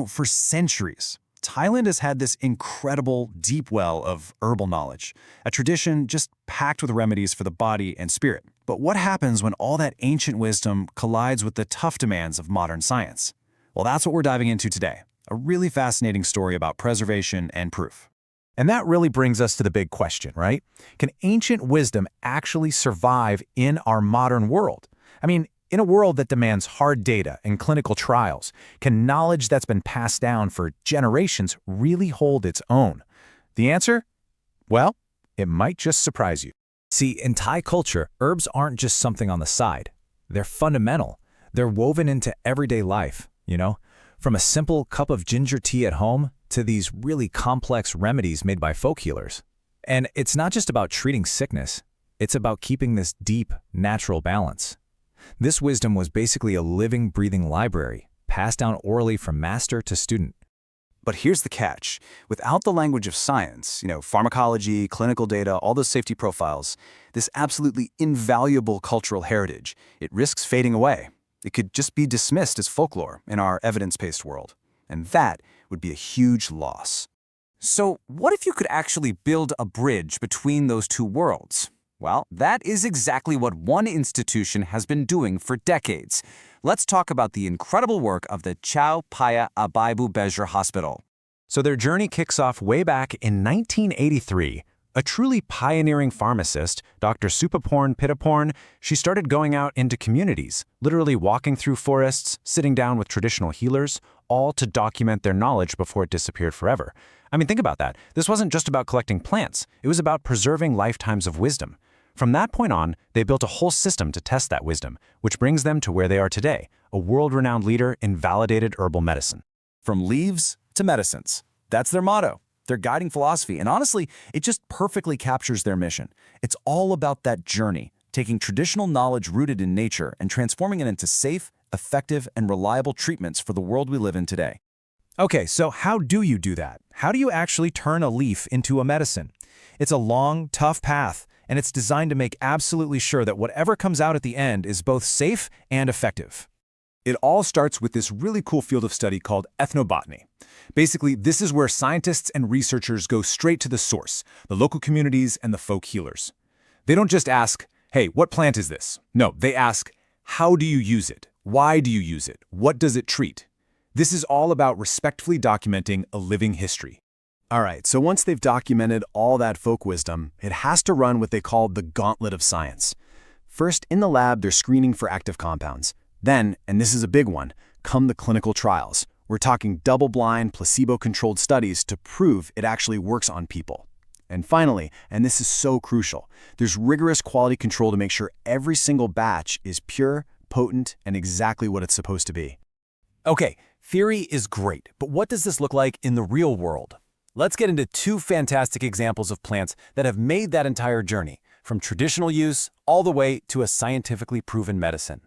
For centuries, Thailand has had this incredible deep well of herbal knowledge, a tradition just packed with remedies for the body and spirit. But what happens when all that ancient wisdom collides with the tough demands of modern science? Well, that's what we're diving into today, a really fascinating story about preservation and proof. And that really brings us to the big question, right? Can ancient wisdom actually survive in our modern world? I mean, in a world that demands hard data and clinical trials, can knowledge that's been passed down for generations really hold its own? The answer? Well, it might just surprise you. See, in Thai culture, herbs aren't just something on the side. They're fundamental. They're woven into everyday life, From a simple cup of ginger tea at home to these really complex remedies made by folk healers. And it's not just about treating sickness. It's about keeping this deep, natural balance. This wisdom was basically a living, breathing library, passed down orally from master to student. But here's the catch. Without the language of science, pharmacology, clinical data, all those safety profiles, this absolutely invaluable cultural heritage, it risks fading away. It could just be dismissed as folklore in our evidence-based world. And that would be a huge loss. So what if you could actually build a bridge between those two worlds? Well, that is exactly what one institution has been doing for decades. Let's talk about the incredible work of the Chao Phraya Abaibu Bejer Hospital. So their journey kicks off way back in 1983. A truly pioneering pharmacist, Dr. Supaporn Pittaporn, she started going out into communities, literally walking through forests, sitting down with traditional healers, all to document their knowledge before it disappeared forever. I mean, think about that. This wasn't just about collecting plants. It was about preserving lifetimes of wisdom. From that point on, they built a whole system to test that wisdom, which brings them to where they are today, a world-renowned leader in validated herbal medicine. From leaves to medicines. That's their motto, their guiding philosophy, and honestly, it just perfectly captures their mission. It's all about that journey, taking traditional knowledge rooted in nature and transforming it into safe, effective, and reliable treatments for the world we live in today. Okay, so how do you do that? How do you actually turn a leaf into a medicine? It's a long, tough path, and it's designed to make absolutely sure that whatever comes out at the end is both safe and effective. It all starts with this really cool field of study called ethnobotany. Basically, this is where scientists and researchers go straight to the source, the local communities and the folk healers. They don't just ask, hey, what plant is this? No, they ask, how do you use it? Why do you use it? What does it treat? This is all about respectfully documenting a living history. All right, so once they've documented all that folk wisdom, it has to run what they call the gauntlet of science. First, in the lab, they're screening for active compounds. Then, and this is a big one, come the clinical trials. We're talking double-blind, placebo-controlled studies to prove it actually works on people. And finally, and this is so crucial, there's rigorous quality control to make sure every single batch is pure, potent, and exactly what it's supposed to be. Okay, theory is great, but what does this look like in the real world? Let's get into two fantastic examples of plants that have made that entire journey, from traditional use all the way to a scientifically proven medicine.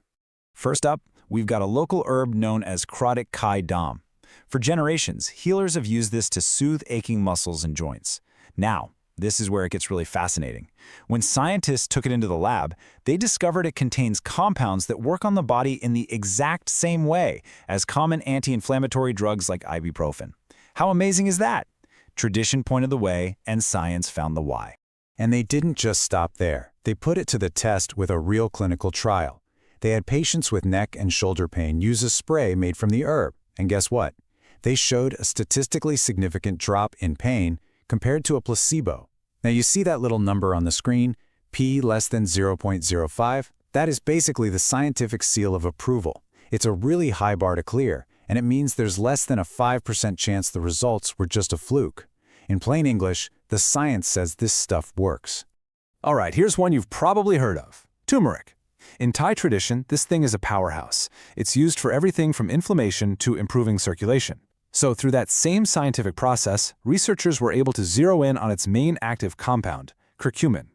First up, we've got a local herb known as Crotic Kai Dam. For generations, healers have used this to soothe aching muscles and joints. Now, this is where it gets really fascinating. When scientists took it into the lab, they discovered it contains compounds that work on the body in the exact same way as common anti-inflammatory drugs like ibuprofen. How amazing is that? Tradition pointed the way, and science found the why. And they didn't just stop there. They put it to the test with a real clinical trial. They had patients with neck and shoulder pain use a spray made from the herb. And guess what? They showed a statistically significant drop in pain compared to a placebo. Now you see that little number on the screen, p less than 0.05? That is basically the scientific seal of approval. It's a really high bar to clear, and it means there's less than a 5% chance the results were just a fluke. In plain English, the science says this stuff works. All right, here's one you've probably heard of, turmeric. In Thai tradition, this thing is a powerhouse. It's used for everything from inflammation to improving circulation. So through that same scientific process, researchers were able to zero in on its main active compound, curcumin,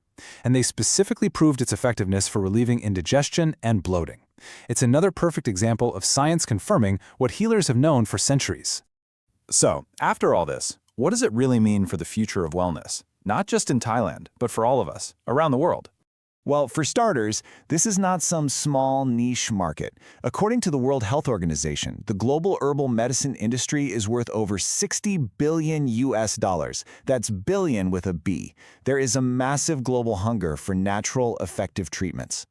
and they specifically proved its effectiveness for relieving indigestion and bloating. It's another perfect example of science confirming what healers have known for centuries. So, after all this, what does it really mean for the future of wellness? Not just in Thailand, but for all of us, around the world. Well, for starters, this is not some small niche market. According to the World Health Organization, the global herbal medicine industry is worth over 60 billion US dollars. That's billion with a B. There is a massive global hunger for natural, effective treatments.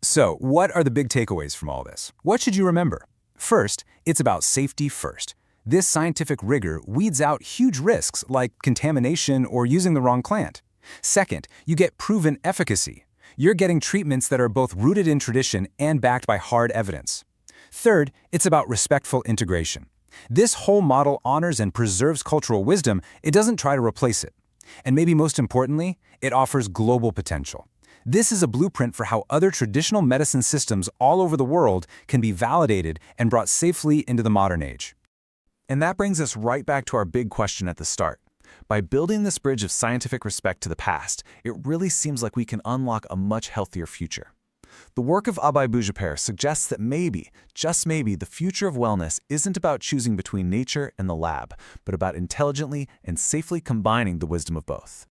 So, what are the big takeaways from all this? What should you remember? First, it's about safety first. This scientific rigor weeds out huge risks like contamination or using the wrong plant. Second, you get proven efficacy. You're getting treatments that are both rooted in tradition and backed by hard evidence. Third, it's about respectful integration. This whole model honors and preserves cultural wisdom. It doesn't try to replace it. And maybe most importantly, it offers global potential. This is a blueprint for how other traditional medicine systems all over the world can be validated and brought safely into the modern age. And that brings us right back to our big question at the start. By building this bridge of scientific respect to the past, it really seems like we can unlock a much healthier future. The work of Abhay Bujapare suggests that maybe, just maybe, the future of wellness isn't about choosing between nature and the lab, but about intelligently and safely combining the wisdom of both.